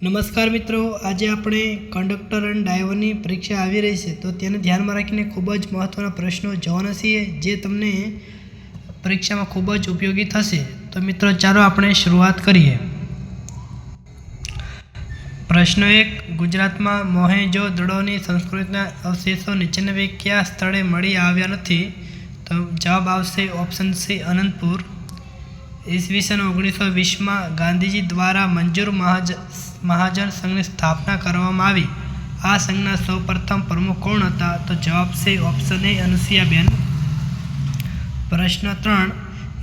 નમસ્કાર મિત્રો, આજે આપણે કંડક્ટર અને ડ્રાઈવરની પરીક્ષા આવી રહી છે, તો તેને ધ્યાનમાં રાખીને ખૂબ જ મહત્ત્વના પ્રશ્નો જોવાના છીએ જે તમને પરીક્ષામાં ખૂબ જ ઉપયોગી થશે. તો મિત્રો ચાલો આપણે શરૂઆત કરીએ. પ્રશ્ન 1. ગુજરાતમાં મોહેંજો-દડોની સંસ્કૃતિના અવશેષો નીચેના પૈકી કયા સ્થળે મળી આવ્યા નથી? તો જવાબ આવશે ઓપ્શન સી, અનંતપુર. ઈસવીસન 1920માં ગાંધીજી દ્વારા મંજૂર મહાજન સંઘની સ્થાપના કરવામાં આવી. આ સંઘના સૌપ્રથમ પ્રમુખ કોણ હતા? તો જવાબ છે ઓપ્શન એ, અનુસુયાબેન. પ્રશ્ન 3.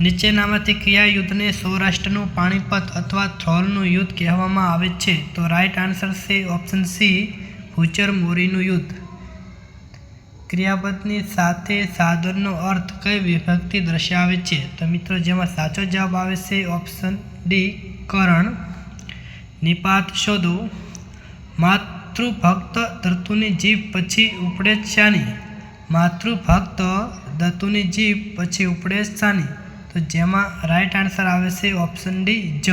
નીચેનામાંથી કયા યુદ્ધને સૌરાષ્ટ્રનું પાણીપત અથવા ધ્રોલનું યુદ્ધ કહેવામાં આવે છે? તો રાઈટ આન્સર છે ઓપ્શન સી, ભૂચર મોરીનું યુદ્ધ. ક્રિયાપદની સાથે સાધનનો અર્થ કઈ વિભક્તિ દર્શાવે છે? તો મિત્રો જેમાં સાચો જવાબ આવે છે ઓપ્શન ડી, કરણ. નિપાત શોધો. માતૃભક્ત ધરતુની જીભ પછી ઉપડે શાની? માતૃભક્ત ધરતુની જીભ પછી ઉપડે શાની? તો જેમાં રાઈટ આન્સર આવે છે ઓપ્શન ડી, જ.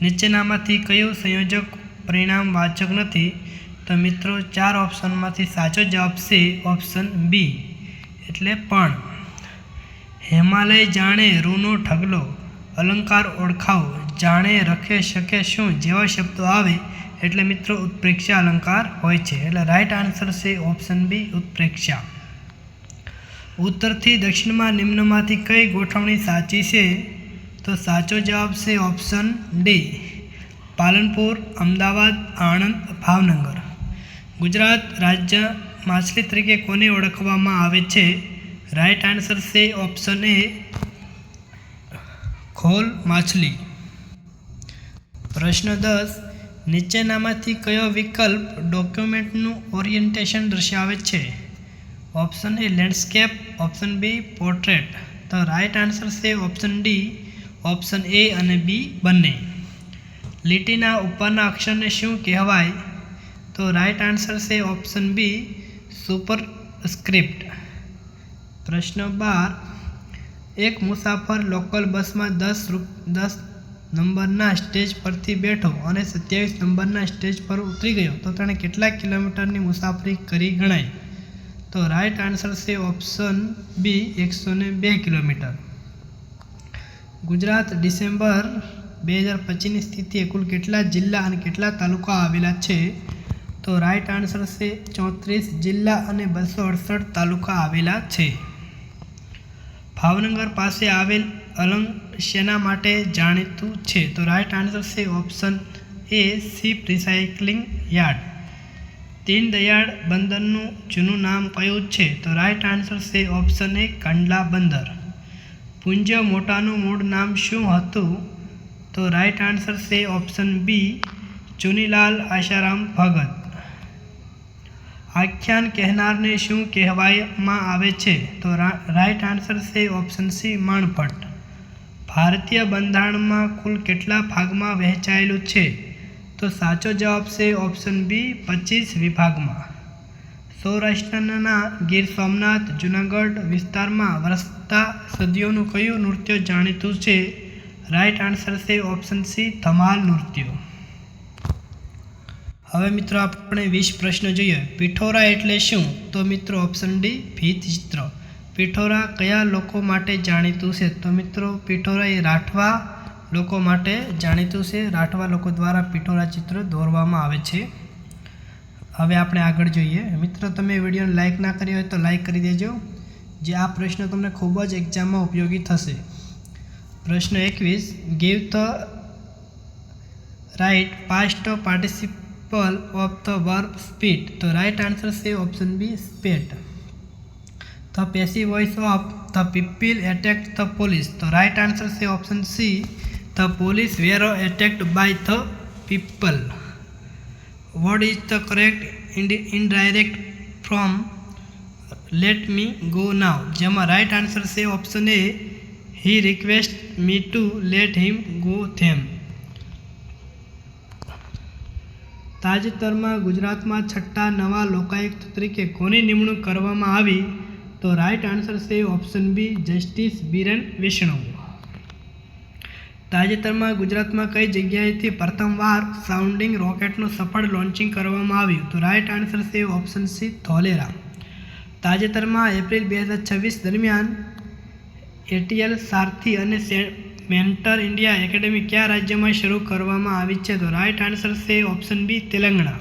નીચેનામાંથી કયું સંયોજક પરિણામવાચક નથી? તો મિત્રો 4 ઓપ્શનમાંથી સાચો જવાબ છે ઓપ્શન બી, એટલે પણ. હિમાલય જાણે રૂનો ઢગલો, અલંકાર ઓળખાવો. જાણે, રખે, શકે, શું જેવા શબ્દો આવે એટલે મિત્રો ઉત્પ્રેક્ષા અલંકાર હોય છે, એટલે રાઈટ આન્સર છે ઓપ્શન બી, ઉત્પ્રેક્ષા. ઉત્તરથી દક્ષિણમાં નિમ્નમાંથી કઈ ગોઠવણી સાચી છે? તો સાચો જવાબ છે ઓપ્શન ડી, પાલનપુર, અમદાવાદ, આણંદ, ભાવનગર. ગુજરાત રાજ્ય માછલી તરીકે કોને ઓળખવામાં આવે છે? રાઈટ આન્સર છે ઓપ્શન એ, ખોલ માછલી. પ્રશ્ન 10. નીચેનામાંથી કયો વિકલ્પ ડોક્યુમેન્ટનું ઓરિએન્ટેશન દર્શાવે છે? Option A, landscape. Option B, portrait. તો રાઈટ આન્સર છે ઓપ્શન ડી, ઓપ્શન એ અને બી બંને. લીટીના ઉપરના અક્ષરને શું કહેવાય? તો રાઈટ આન્સર છે ઓપ્શન બી, સુપરસ્ક્રિપ્ટ. પ્રશ્ન 12. એક મુસાફર લોકલ બસમાં 10 નંબરના સ્ટેજ પરથી બેઠો અને 27 નંબરના સ્ટેજ પર ઉતરી ગયો તો તેણે કેટલા કિલોમીટરની મુસાફરી કરી ગણાય? તો રાઈટ આન્સર છે option B, 102 kilometre. Gujarat December 2025ની સ્થિતિએ કુલ કેટલા જિલ્લા અને કેટલા તાલુકા આવેલા છે? તો રાઈટ આન્સર છે 34 જિલ્લા અને 268 તાલુકા આવેલા છે. ભાવનગર પાસે આવેલ અલંગ શેના માટે જાણીતું છે? તો રાઈટ આન્સર છે option A, ship recycling yard. Deendayal બંદરનું જૂનું નામ કયું છે? તો રાઈટ આન્સર છે ઓપ્શન એ, કંડલા બંદર. પૂંજ મોટાનું મૂળ નામ શું હતું? તો રાઈટ આન્સર છે ઓપ્શન બી, ચુનીલાલ આશારામ ભગત. આખ્યાન કહેનારને શું કહેવામાં આવે છે? તો રાઈટ આન્સર છે ઓપ્શન સી, માણભટ્ટ. ભારતીય બંધારણમાં કુલ કેટલા ભાગમાં વહેંચાયેલું છે? તો સાચો જવાબ છે ઓપ્શન બી, 25 વિભાગમાં. સૌરાષ્ટ્રના ગીર સોમનાથ, જૂનાગઢ વિસ્તારમાં વરસતા સદીઓનું કયું નૃત્ય જાણીતું છે? રાઈટ આન્સર છે ઓપ્શન સી, ધમાલ નૃત્ય. હવે મિત્રો આપણે 20 પ્રશ્નો જોઈએ. પિઠોરા એટલે શું? તો મિત્રો ઓપ્શન ડી, ભીંતચિત્ર. પિઠોરા કયા લોકો માટે જાણીતું છે? તો મિત્રો પિઠોરા એ રાઠવા લોકો માટે જાણીતું છે. રાઠવા લોકો દ્વારા પિઠોરા ચિત્ર દોરવામાં આવે છે. હવે આપણે આગળ જોઈએ. મિત્રો તમે વિડીયોને લાઇક ના કરી હોય તો લાઇક કરી દેજો, જે આ પ્રશ્ન તમને ખૂબ જ એક્ઝામમાં ઉપયોગી થશે. પ્રશ્ન 21. Give the right past participle of the verb spit. તો રાઇટ આન્સર છે option B, spat. The passive voice of the people attacked the police. તો રાઇટ આન્સર છે option C, the police were attacked by the people. What is the correct indirect from let me go now? જેમાં right answer છે option A, he request me to let him go them. તાજેતરમાં ગુજરાતમાં 6ઠ્ઠા નવા લોકાયુક્ત તરીકે કોની નિમણૂક કરવામાં આવી? તો રાઈટ આન્સર છે option B, justice Biren Vishnu. તાજેતરમાં ગુજરાતમાં કઈ જગ્યાએથી પ્રથમવાર સાઉન્ડિંગ રોકેટનું સફળ લોન્ચિંગ કરવામાં આવ્યું? તો રાઇટ આન્સર છે ઓપ્શન સી ધોલેરા. તાજેતરમાં એપ્રિલ 2026 દરમિયાન એટીએલ સારથી અને મેન્ટર ઇન્ડિયા એકેડેમી કયા રાજ્યમાં શરૂ કરવામાં આવી છે? તો રાઇટ આન્સર છે ઓપ્શન બી તેલંગાણા.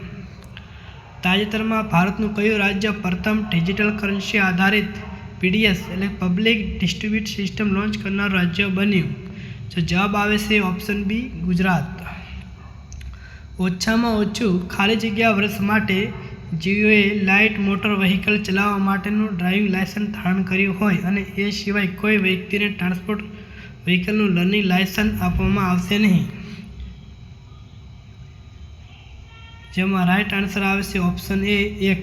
તાજેતરમાં ભારતનું કયું રાજ્ય પ્રથમ ડિજિટલ કરન્સી આધારિત પીડીએસ એટલે પબ્લિક ડિસ્ટ્રીબ્યુટ સિસ્ટમ લોન્ચ કરનાર રાજ્ય બન્યું? તો જવાબ આવે છે ઓપ્શન બી ગુજરાત. ઓછામાં ઓછું ખાલી જગ્યા વર્ષ માટે જીઓએ લાઇટ મોટર વ્હીકલ ચલાવવા માટેનું ડ્રાઇવિંગ લાયસન્સ ધારણ કર્યું હોય અને એ સિવાય કોઈ વ્યક્તિને ટ્રાન્સપોર્ટ વ્હીકલનું લર્નિંગ લાયસન્સ આપવામાં આવશે નહીં. જેમાં રાઇટ આન્સર આવે છે ઓપ્શન એ 1.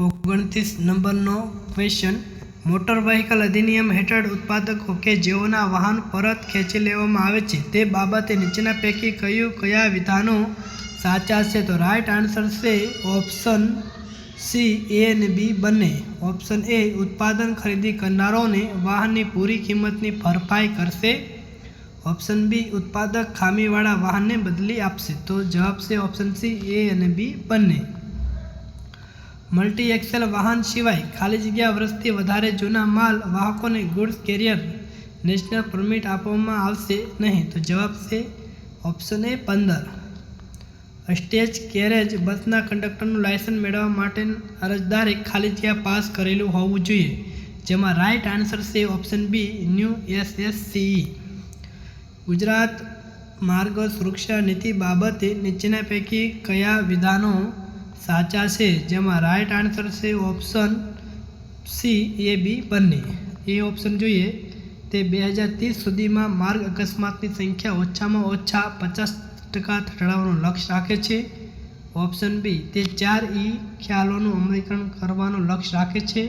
29 નંબરનો ક્વેશ્ચન. મોટર વ્હીકલ અધિનિયમ હેઠળ ઉત્પાદકો કે જેઓના વાહન પરત ખેંચી લેવામાં આવે છે તે બાબતે નીચેના પૈકી કયા વિધાનો સાચા છે? તો રાઇટ આન્સર છે ઓપ્શન સી એ અને બી બંને. ઓપ્શન એ ઉત્પાદન ખરીદી કરનારોને વાહનની પૂરી કિંમતની ભરપાઈ કરશે. ઓપ્શન બી ઉત્પાદક ખામીવાળા વાહનને બદલી આપશે. તો જવાબ છે ઓપ્શન સી એ અને બી બંને. મલ્ટી એક્સેલ વાહન સિવાય ખાલી જગ્યા વર્ષથી વધારે જૂના માલ વાહકોને ગુડ્સ કેરિયર નેશનલ પરમિટ આપવામાં આવશે નહીં. તો જવાબ છે ઓપ્શન એ 15. સ્ટેજ કેરેજ બસના કંડક્ટરનું લાયસન્સ મેળવવા માટે અરજદારે ખાલી જગ્યા પાસ કરેલું હોવું જોઈએ. જેમાં રાઇટ આન્સર છે option B new SSCE. Gujarat માર્ગ સુરક્ષા નીતિ બાબતે નીચેના પૈકી કયા વિધાનો સાચા છે? જેમાં રાઇટ આન્સર છે ઓપ્શન સી એ બી બંને. એ ઓપ્શન જોઈએ તે 2030 સુધીમાં માર્ગ અકસ્માતની સંખ્યા ઓછામાં ઓછા 50% ઘટાડવાનું લક્ષ્ય રાખે છે. ઓપ્શન બી તે 4E ખ્યાલોનું અમલીકરણ કરવાનું લક્ષ્ય રાખે છે.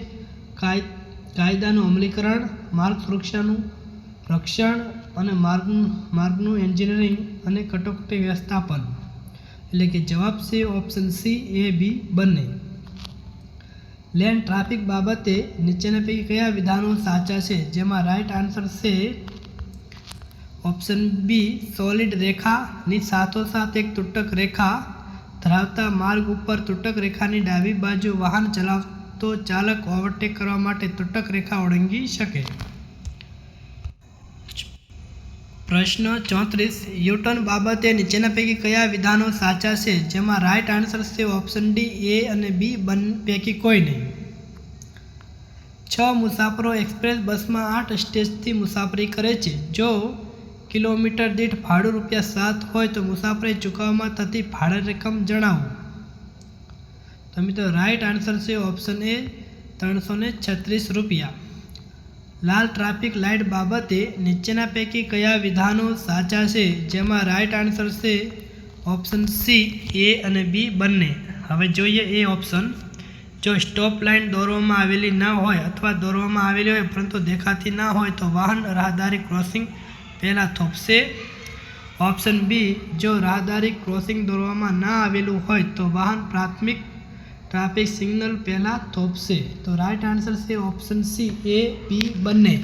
કાયદાનું અમલીકરણ, માર્ગ સુરક્ષાનું રક્ષણ અને માર્ગનું એન્જિનિયરિંગ અને કટોકટી વ્યવસ્થાપન. એટલે કે જવાબ છે ઓપ્શન સી એ બી બંને. લેન ટ્રાફિક બાબતે નીચેના પૈકી કયા વિધાનો સાચા છે? જેમાં રાઇટ આન્સર છે ઓપ્શન બી સોલિડ રેખાની સાથોસાથ એક તૂટક રેખા ધરાવતા માર્ગ ઉપર તૂટક રેખાની ડાબી બાજુ વાહન ચલાવતો ચાલક ઓવરટેક કરવા માટે તૂટક રેખા ઓળંગી શકે. પ્રશ્ન 34. યુટર્ન બાબતે નીચેના પૈકી કયા વિધાનો સાચા છે? જેમાં રાઇટ આન્સર છે ઓપ્શન ડી એ અને બી પૈકી કોઈ નહીં. 6 મુસાફરો એક્સપ્રેસ બસમાં 8 સ્ટેજથી મુસાફરી કરે છે. જો કિલોમીટર દીઠ ભાડું ₹7 હોય તો મુસાફરી ચૂકવવામાં થતી ભાડા રકમ જણાવો. તો મિત્રો રાઇટ આન્સર છે ઓપ્શન એ ₹336. લાલ ટ્રાફિક લાઇટ બાબતે નીચેના પૈકી કયા વિધાનો સાચા છે? જેમાં રાઇટ આન્સર છે ઓપ્શન સી એ અને બી બંને. હવે જોઈએ એ ઓપ્શન. જો સ્ટોપ લાઇન દોરવામાં આવેલી ન હોય અથવા દોરવામાં આવેલી હોય પરંતુ દેખાતી ના હોય તો વાહન રાહદારી ક્રોસિંગ પહેલાં થોપશે. ઓપ્શન બી જો રાહદારી ક્રોસિંગ દોરવામાં ના આવેલું હોય તો વાહન પ્રાથમિક ટ્રાફિક સિગ્નલ પહેલાં થોપશે. તો રાઇટ આન્સર છે ઓપ્શન સી એ બી બંને.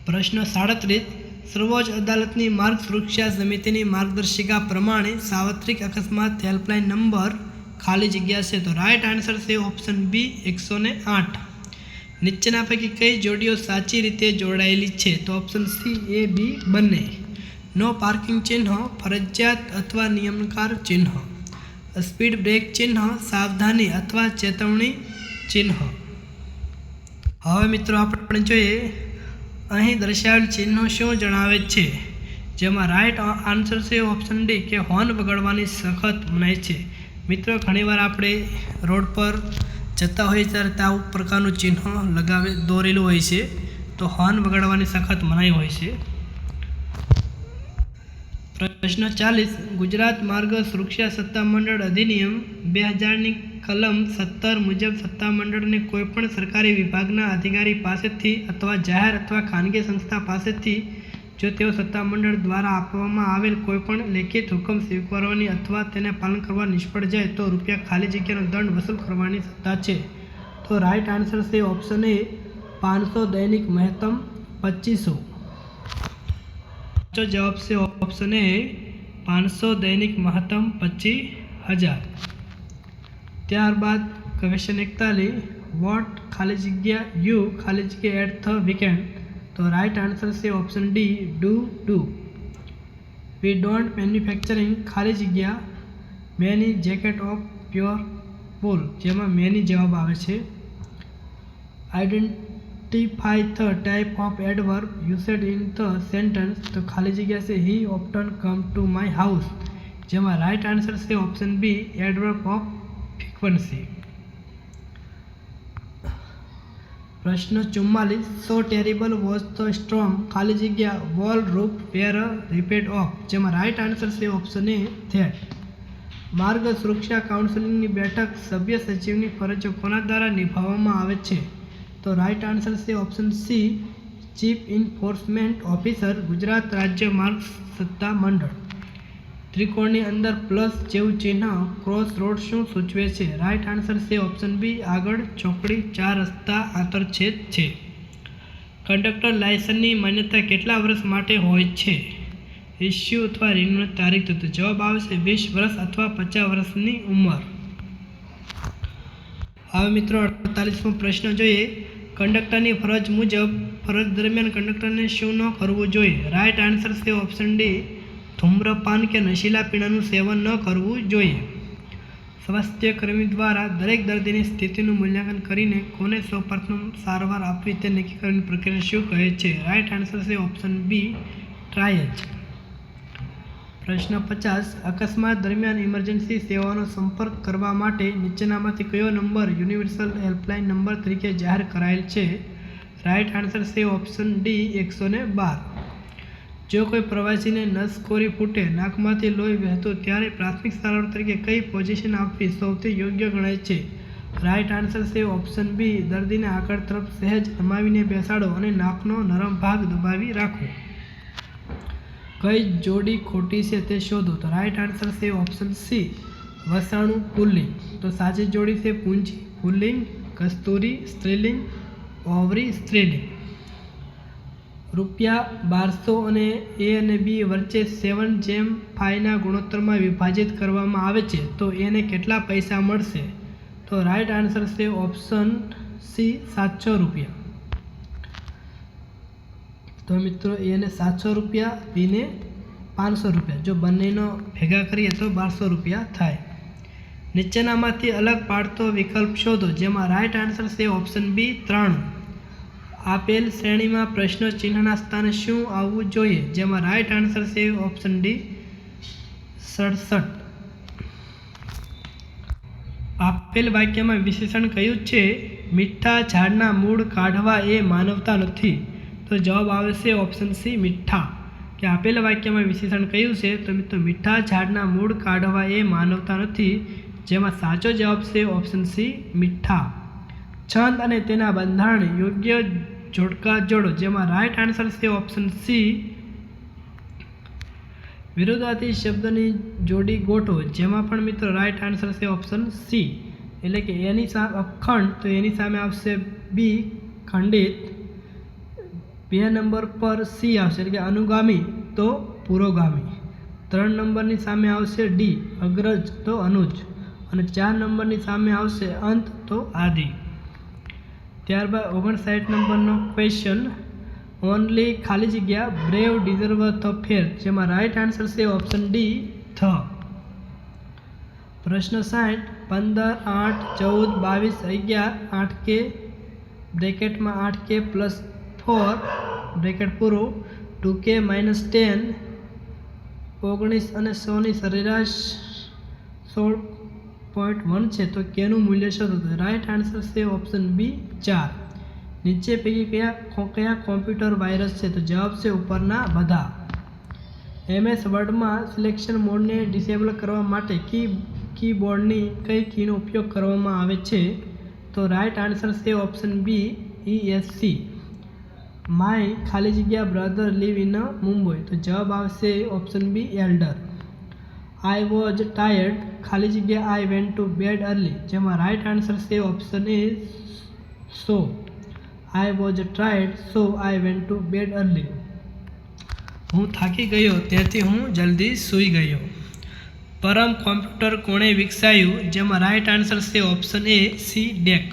પ્રશ્ન 37. સર્વોચ્ચ અદાલતની માર્ગ સુરક્ષા સમિતિની માર્ગદર્શિકા પ્રમાણે સાર્વત્રિક અકસ્માત હેલ્પલાઇન નંબર ખાલી જગ્યા છે. તો રાઇટ આન્સર છે ઓપ્શન બી 108. નીચેના પૈકી કઈ જોડીઓ સાચી રીતે જોડાયેલી છે? તો ઓપ્શન સી એ બી બંને. નો પાર્કિંગ ચિહ્ન ફરજિયાત અથવા નિયમનકાર ચિહ્ન, સ્પીડ બ્રેક ચિહ્ન સાવધાની અથવા ચેતવણી ચિહ્ન. હવે મિત્રો આપણે જોઈએ અહીં દર્શાવેલ ચિહ્નો શું જણાવે છે? જેમાં રાઇટ આન્સર છે ઓપ્શન ડી કે હોર્ન વગાડવાની સખત મનાઈ છે. મિત્રો ઘણીવાર આપણે રોડ પર જતા હોઈએ ત્યારે આવું પ્રકારનું ચિહ્ન દોરેલું હોય છે. તો હોર્ન વગાડવાની સખત મનાઈ હોય છે. પ્રશ્ન 40. ગુજરાત માર્ગ સુરક્ષા સત્તામંડળ અધિનિયમ 2000ની કલમ 17 મુજબ સત્તામંડળને કોઈપણ સરકારી વિભાગના અધિકારી પાસેથી અથવા જાહેર અથવા ખાનગી સંસ્થા પાસેથી જો તેઓ સત્તામંડળ દ્વારા આપવામાં આવેલ કોઈપણ લેખિત હુકમ સ્વીકારવાની અથવા તેને પાલન કરવા નિષ્ફળ જાય તો રૂપિયા ખાલી જગ્યાનો દંડ વસૂલ કરવાની સત્તા છે. તો રાઇટ આન્સર છે ઓપ્શન એ 500 दैनिक महत्तम 2500। जो जवाब से ऑप्शन ए 500 दैनिक महत्तम 25,000। ત્યારબાદ ક્વેશ્ચન 41 વોટ ખાલી જગ્યા યુ ખાલી જગ્યા એટ ધ વીકેન્ડ। તો રાઈટ આન્સર છે option D do. We don't manufacturing ખાલી જગ્યા many jacket of pure wool, જેમાં મેની જવાબ આવે છે। Identify the type of adverb used in the sentence. તો ખાલી જગ્યા છે he often come to my house, જેમાં રાઈટ આન્સર છે option B adverb of frequency. પ્રશ્ન 44 so terrible was the storm ખાલી જગ્યા વોલ રૂફ વેર રિપેડ ઓફ, જેમાં રાઈટ આન્સર છે ઓપ્શન એ ધેટ। માર્ગ સુરક્ષા કાઉન્સિલની બેઠક સભ્ય સચિવની ફરજો કોના દ્વારા નિભાવવામાં આવે છે? તો રાઈટ આન્સર છે option C chief enforcement officer, Gujarat રાજ્ય માર્ગ સત્તા મંડળ। ત્રિકોણની અંદર પ્લસ જેવું ચિહ્ન ક્રોસ રોડ શું સૂચવે છે? રાઈટ આન્સર છે ઓપ્શન બી આગળ ચોકડી 4 રસ્તા આંતરછેદ છે। કંડક્ટર લાયસન્સની માન્યતા કેટલા વર્ષ માટે હોય છે? ઇસ્યુ અથવા રિન્યુઅલ તારીખ? તો જવાબ આવશે 20 વર્ષ અથવા 50 વર્ષની ઉંમર। હવે મિત્રો 48મો પ્રશ્ન જોઈએ। કંડક્ટરની ફરજ મુજબ ફરજ દરમિયાન કંડક્ટરને શું ન કરવું જોઈએ? રાઈટ આન્સર છે ઓપ્શન ડી ધૂમ્રપાન કે નશીલા પીણાનું સેવન ન કરવું જોઈએ। સ્વાસ્થ્યકર્મી દ્વારા દરેક દર્દીની સ્થિતિનું મૂલ્યાંકન કરીને કોને સૌપ્રથમ સારવાર આપવી તે નક્કી કરવાની પ્રક્રિયાને શું કહે છે? રાઈટ આન્સર છે ઓપ્શન બી ટ્રાયજ। પ્રશ્ન 50 અકસ્માત દરમિયાન ઇમરજન્સી સેવાઓનો સંપર્ક કરવા માટે નીચેનામાંથી કયો નંબર યુનિવર્સલ હેલ્પલાઇન નંબર તરીકે જાહેર કરાયેલ છે? રાઈટ આન્સર છે ઓપ્શન ડી 112। જો કોઈ પ્રવાસીને નસકોરી ફૂટે, નાકમાંથી લોહી વહેતું, ત્યારે પ્રાથમિક સારવાર તરીકે કઈ પોઝિશન આપવી સૌથી યોગ્ય ગણાય છે? રાઈટ આન્સર છે ઓપ્શન બી દર્દીને આગળ તરફ સહેજ નમાવીને બેસાડો અને નાકનો નરમ ભાગ દબાવી રાખો। કઈ જોડી ખોટી છે તે શોધો। તો રાઈટ આન્સર છે ઓપ્શન સી વસાણુ પુલ્લિંગ। તો સાચી જોડી છે પૂંજી પુલ્લિંગ, કસ્તુરી સ્ત્રીલિંગ, ઓવરી સ્ત્રીલિંગ। રૂપિયા 1200 અને એ અને બી વચ્ચે 7/5 ગુણોત્તરમાં વિભાજિત કરવામાં આવે છે તો એને કેટલા પૈસા મળશે? તો રાઈટ આન્સર છે ઓપ્શન સી 700 રૂપિયા। તો મિત્રો એને 700 રૂપિયા, બીને 500 રૂપિયા, જો બંનેનો ભેગા કરીએ તો 1200 રૂપિયા થાય। નીચેનામાંથી અલગ પાડતો વિકલ્પ શોધો, જેમાં રાઈટ આન્સર છે ઓપ્શન બી 93। આપેલ શ્રેણીમાં પ્રશ્ન ચિહ્નના સ્થાને શું આવવું જોઈએ? જેમાં રાઈટ આન્સર છે ઓપ્શન ડી 67। આપેલ વાક્યમાં વિશેષણ કયું છે? મીઠા ઝાડના મૂળ કાઢવા એ માનવતા નથી। તો જવાબ આવશે ઓપ્શન સી મીઠા। કે આપેલ વાક્યમાં વિશેષણ કયું છે? તો મિત્રો મીઠા ઝાડના મૂળ કાઢવા એ માનવતા નથી, જેમાં સાચો જવાબ છે ઓપ્શન સી મીઠા। છંદ અને તેના બંધારણ યોગ્ય જોડકા જોડો, જેમાં રાઈટ આન્સર છે ઓપ્શન સી વિરોધાર્થી શબ્દની જોડી ગોઠવો, જેમાં પણ મિત્રો રાઈટ આન્સર છે ઓપ્શન સી એટલે કે એની સામે અખંડ, તો એની સામે આવશે બી ખંડિત। 2 નંબર પર સી આવશે એટલે કે અનુગામી, તો પુરોગામી। 3 નંબરની સામે આવશે ડી અગ્રજ, તો અનુજ, અને 4 નંબરની સામે આવશે અંત, તો આદિ। ત્યારબાદ 59 નંબરનો ક્વેશ્ચન ઓનલી ખાલી જગ્યા બ્રેવ ડિઝર્વ ધ ફેર, જેમાં રાઈટ આન્સર છે ઓપ્શન ડી ધ। પ્રશ્ન 60 15 8 14 22 11 8k બ્રેકેટમાં 8k + 4 બ્રેકેટ પૂરું 2k - 10 19 અને 100 ની સરેરાશ 16.1 છે તો કેનું મૂલ્ય શોધો? તો રાઈટ આન્સર છે ઓપ્શન બી 4। નીચે પૈકી કયા કોમ્પ્યુટર વાયરસ છે? તો જવાબ છે ઉપરના બધા। MS વર્ડમાં સિલેક્શન મોડને ડિસેબલ કરવા માટે કીબોર્ડની કઈ કીનો ઉપયોગ કરવામાં આવે છે? તો રાઈટ આન્સર છે ઓપ્શન બી ESC। માય ખાલી જગ્યા બ્રધર લીવ ઇન મુંબઈ, તો જવાબ આવશે option B elder. I was tired ખાલી જગ્યા I went to bed early, જેમાં રાઈટ આન્સર છે option A so. I was tired so I went to bed early. હું થાકી ગયો તેથી હું જલ્દી સૂઈ ગયો. પરમ કોમ્પ્યુટર કોણે વિકસાવ્યું? જેમાં રાઈટ આન્સર છે ઓપ્શન એ સી ડેક.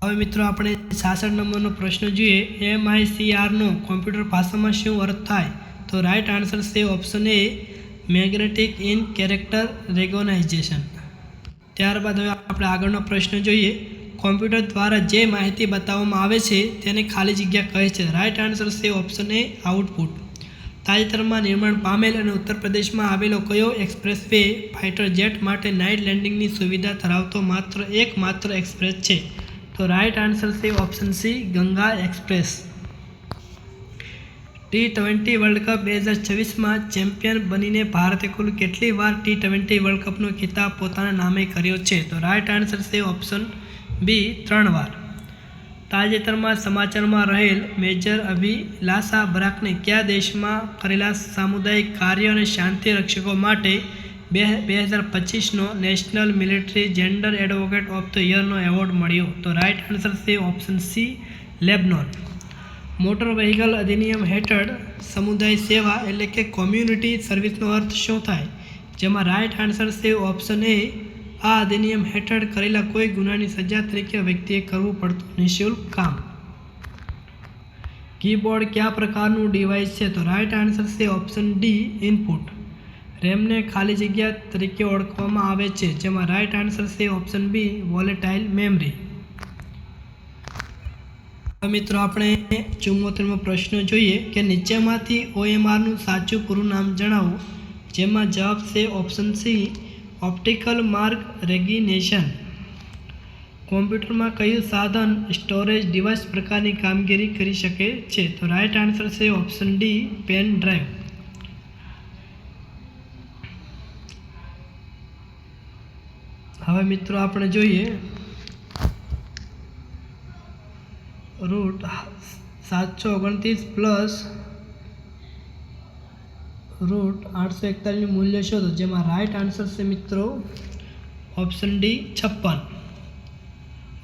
હવે મિત્રો આપણે 66 નંબરનો પ્રશ્ન જોઈએ. MICRનો કોમ્પ્યુટર ભાષામાં શું અર્થ થાય? તો રાઈટ આન્સર છે option A magnetic in character recognisation. ત્યારબાદ હવે આપણે આગળનો પ્રશ્ન જોઈએ. કોમ્પ્યુટર દ્વારા જે માહિતી બતાવવામાં આવે છે તેને ખાલી જગ્યા કહે છે. રાઈટ આન્સર છે ઓપ્શન એ આઉટપુટ. તાજેતરમાં નિર્માણ પામેલ અને ઉત્તર પ્રદેશમાં આવેલો કયો એક્સપ્રેસ વે ફાઇટર જેટ માટે નાઇટ લેન્ડિંગની સુવિધા ધરાવતો એકમાત્ર એક્સપ્રેસ છે? તો રાઈટ આન્સર છે option C Ganga Express. T20 World Cup 2026માં ચેમ્પિયન બનીને ભારતે કુલ કેટલી વાર T20 વર્લ્ડ કપનો ખિતાબ પોતાના નામે કર્યો છે? તો રાઈટ આન્સર છે ઓપ્શન બી 3 વાર. તાજેતરમાં સમાચારમાં રહેલ મેજર અભિલાષા બરાકને કયા દેશમાં કરેલા સામુદાયિક કાર્ય અને શાંતિ રક્ષકો માટે 2025નો national military gender advocate of the યરનો એવોર્ડ મળ્યો? તો રાઈટ આન્સર છે option C Lebanon. Motor vehicle અધિનિયમ હેઠળ સમુદાય સેવા એટલે કે કોમ્યુનિટી સર્વિસનો અર્થ શું થાય? જેમાં રાઈટ આન્સર છે ઓપ્શન એ આ અધિનિયમ હેઠળ કરેલા કોઈ ગુનાની સજા તરીકે વ્યક્તિએ કરવું પડતું નિઃશુલ્ક કામ. કીબોર્ડ કયા પ્રકારનું ડિવાઇસ છે? તો રાઈટ આન્સર છે ઓપ્શન ડી ઇનપુટ. રેમને ખાલી જગ્યા તરીકે ઓળખવામાં આવે છે? જેમાં રાઈટ આન્સર છે ઓપ્શન બી વોલેટાઇલ મેમરી. મિત્રો આપણે 74મો પ્રશ્ન જોઈએ કે નીચેમાંથી OMRનું સાચું પૂરું નામ જણાવો? જેમાં જવાબ છે option C optical mark recognition. કોમ્પ્યુટરમાં કયું સાધન સ્ટોરેજ ડિવાઇસ પ્રકારની કામગીરી કરી શકે છે? તો રાઈટ આન્સર છે ઓપ્શન ડી પેન ડ્રાઈવ. હવે મિત્રો આપણે જોઈએ રૂટ 729 પ્લસ રૂટ 841 મૂલ્ય શોધો. જેમાં રાઈટ આન્સર છે મિત્રો ઓપ્શન ડી 56.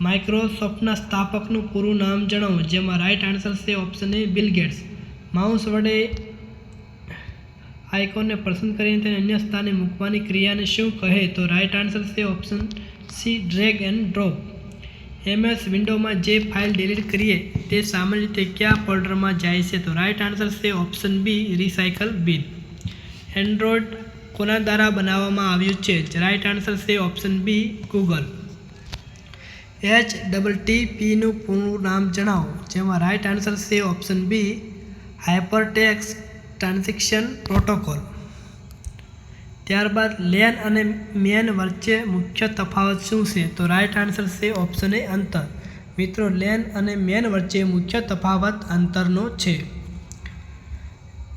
માઇક્રોસોફ્ટના સ્થાપકનું પૂરું નામ જણાવો? જેમાં રાઈટ આન્સર છે option A Bill Gates. Mouse વડે આઇકોનને પસંદ કરીને તેને અન્ય સ્થાને મૂકવાની ક્રિયાને શું કહે? તો રાઈટ આન્સર છે option C drag and drop. MS વિન્ડોમાં જે ફાઇલ ડિલીટ કરીએ તે સામાન્ય રીતે કયા ફોલ્ડરમાં જાય છે? તો રાઈટ આન્સર છે option B recycle bin. Android કોના દ્વારા બનાવવામાં આવ્યું છે? રાઈટ આન્સર છે ઓપ્શન બી ગૂગલ. HTTPનું પૂરું નામ જણાવો? જેમાં રાઈટ આન્સર છે option B hypertext transaction protocol. ત્યારબાદ લેન અને મેન વચ્ચે મુખ્ય તફાવત શું છે? તો રાઈટ આન્સર છે ઓપ્શન એ અંતર. મિત્રો લેન અને મેન વચ્ચે મુખ્ય તફાવત અંતરનો છે.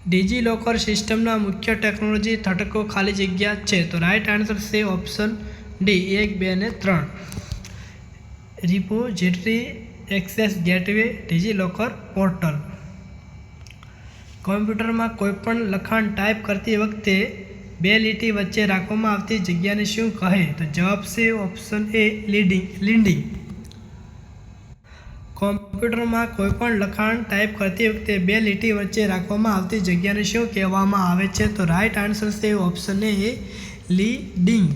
ડિજીલોકર સિસ્ટમના મુખ્ય ટેકનોલોજી ઘટકો ખાલી જગ્યા છે? તો રાઈટ આન્સર છે ઓપ્શન ડી 1, 2 અને 3. Repository access gateway DigiLocker portal. કોમ્પ્યુટરમાં કોઈપણ લખાણ ટાઈપ કરતી વખતે 2 લીટી વચ્ચે રાખવામાં આવતી જગ્યાને શું કહે? તો જવાબ છે ઓપ્શન એ લીડિંગ. કોમ્પ્યુટરમાં કોઈપણ લખાણ ટાઈપ કરતી વખતે 2 લીટી વચ્ચે રાખવામાં આવતી જગ્યાને શું કહેવામાં આવે છે? તો રાઈટ આન્સર છે ઓપ્શન એ લીડિંગ.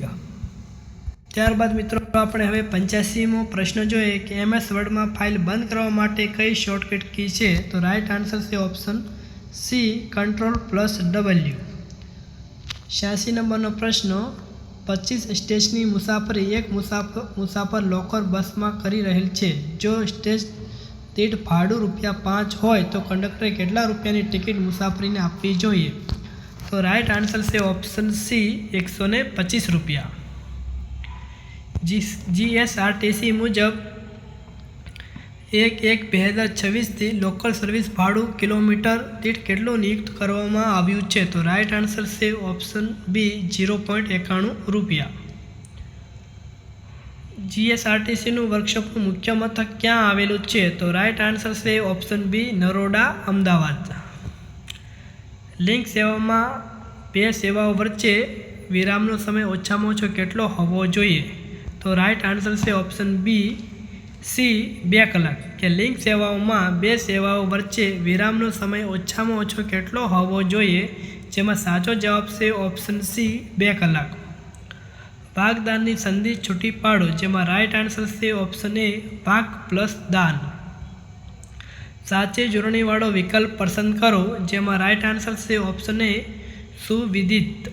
ત્યારબાદ મિત્રો આપણે હવે 85મો પ્રશ્ન જોઈએ કે MS વર્ડમાં ફાઇલ બંધ કરવા માટે કઈ શોર્ટકટ કી છે? તો રાઈટ આન્સર છે ઓપ્શન સી Ctrl+W. 86 નંબરનો પ્રશ્ન 25 સ્ટેશનની મુસાફરી એક મુસાફર લોકર બસમાં કરી રહેલ છે. જો સ્ટેજ દીઠ ભાડું ₹5 હોય તો કંડક્ટરે કેટલા રૂપિયાની ટિકિટ મુસાફરીને આપવી જોઈએ? તો રાઈટ આન્સર છે ઓપ્શન સી ₹125. GSRTC મુજબ 1/1/2026થી લોકલ સર્વિસ ભાડું કિલોમીટર દીઠ કેટલું નિયુક્ત કરવામાં આવ્યું છે? તો રાઈટ આન્સર છે ઓપ્શન બી ₹0.91. GSRTCનું વર્કશોપનું મુખ્ય મથક ક્યાં આવેલું છે? તો રાઈટ આન્સર છે option B Naroda, Ahmedabad. Link સેવામાં 2 સેવાઓ વચ્ચે વિરામનો સમય ઓછામાં ઓછો કેટલો હોવો જોઈએ? તો રાઈટ આન્સર છે ઓપ્શન બી સી 2 કલાક કે લિંક સેવાઓમાં બે સેવાઓ વચ્ચે વિરામનો સમય ઓછામાં ઓછો કેટલો હોવો જોઈએ, જેમાં સાચો જવાબ છે ઓપ્શન સી 2 કલાક. ભાગદાનની સંધિ છૂટી પાડો, જેમાં રાઈટ આન્સર છે ઓપ્શન એ ભાગ પ્લસ દાન. સાચી જોડણીવાળો વિકલ્પ પસંદ કરો, જેમાં રાઈટ આન્સર છે ઓપ્શન એ સુવિદિત.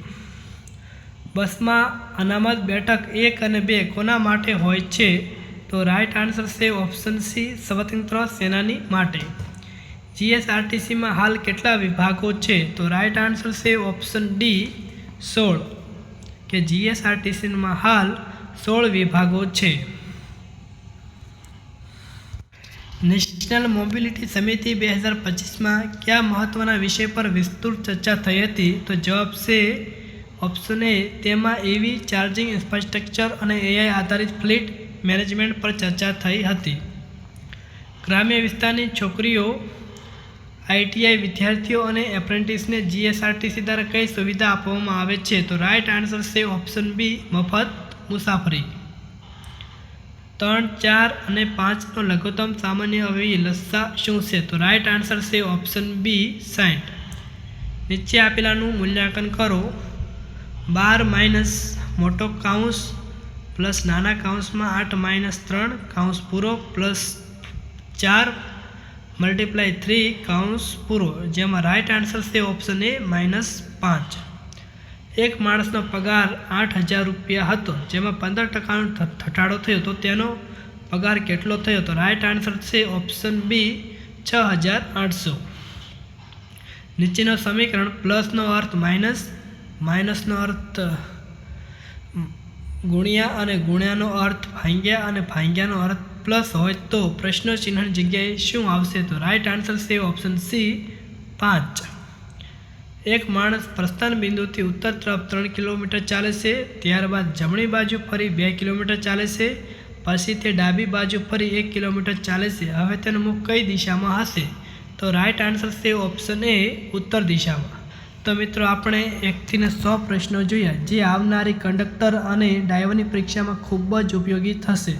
બસમાં અનામત બેઠક 1 અને 2 કોના માટે હોય છે? તો રાઈટ આન્સર છે ઓપ્શન સી સ્વતંત્ર સેનાની માટે. જીએસઆરટીસીમાં હાલ કેટલા વિભાગો છે? તો રાઈટ આન્સર છે ઓપ્શન ડી 16, કે જીએસઆરટીસીમાં હાલ 16 વિભાગો છે. નેશનલ મોબિલિટી સમિતિ 2025માં કયા મહત્વના વિષય પર વિસ્તૃત ચર્ચા થઈ હતી? તો જવાબ છે ઓપ્શન એ તેમાં EV ચાર્જિંગ ઇન્ફ્રાસ્ટ્રક્ચર અને AI આધારિત ફ્લીટ મેનેજમેન્ટ પર ચર્ચા થઈ હતી. ગ્રામ્ય વિસ્તારની છોકરીઓ, ITI વિદ્યાર્થીઓ અને એપ્રેન્ટિસને જીએસઆરટીસી દ્વારા કઈ સુવિધા આપવામાં આવે છે? તો રાઈટ આન્સર છે ઓપ્શન બી મફત મુસાફરી. 3, 4 અને 5નો લઘુત્તમ સામાન્ય અવયવી લસા શું છે? તો રાઈટ આન્સર છે ઓપ્શન બી 60. નીચે આપેલાનું મૂલ્યાંકન કરો. 12 માઇનસ મોટો કાઉન્સ પ્લસ નાના કાઉન્સમાં 8 માઇનસ 3 કાઉન્સ પૂરો પ્લસ 4 મલ્ટીપ્લાય 3 કાઉન્સ પૂરો, જેમાં રાઈટ આન્સર છે ઓપ્શન એ -5. એક માણસનો પગાર 8,000 રૂપિયા હતો, જેમાં 15%નો ઘટાડો થયો, તો તેનો પગાર કેટલો થયો? તો રાઈટ આન્સર છે ઓપ્શન બી 6,800. નીચેનો સમીકરણ પ્લસનો અર્થ માઇનસ, માઇનસનો અર્થ ગુણ્યા અને ગુણ્યાનો અર્થ ભાંગ્યા અને ભાંગ્યાનો અર્થ પ્લસ હોય તો પ્રશ્ન ચિહ્નની જગ્યાએ શું આવશે? તો રાઈટ આન્સર છે ઓપ્શન સી 5. એક માણસ પ્રસ્થાન બિંદુથી ઉત્તર તરફ 3 કિલોમીટર ચાલે છે, ત્યારબાદ જમણી બાજુ ફરી 2 કિલોમીટર ચાલે છે, પછી તે ડાબી બાજુ ફરી 1 કિલોમીટર ચાલે છે. હવે તેનું મુખ કઈ દિશામાં હશે? તો રાઈટ આન્સર છે ઓપ્શન એ ઉત્તર દિશામાં. તો મિત્રો આપણે 1 થી 100 પ્રશ્નો જોયા, જે આવનારી કંડક્ટર અને ડ્રાઈવરની પરીક્ષામાં ખૂબ જ ઉપયોગી થશે.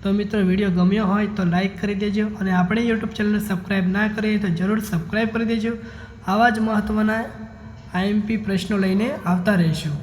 તો મિત્રો વિડીયો ગમ્યો હોય તો લાઈક કરી દેજો, અને આપણે યુટ્યુબ ચેનલને સબસ્ક્રાઈબ ના કરીએ તો જરૂર સબસ્ક્રાઈબ કરી દેજો. આવા જ મહત્ત્વના IMP પ્રશ્નો લઈને આવતા રહીશું.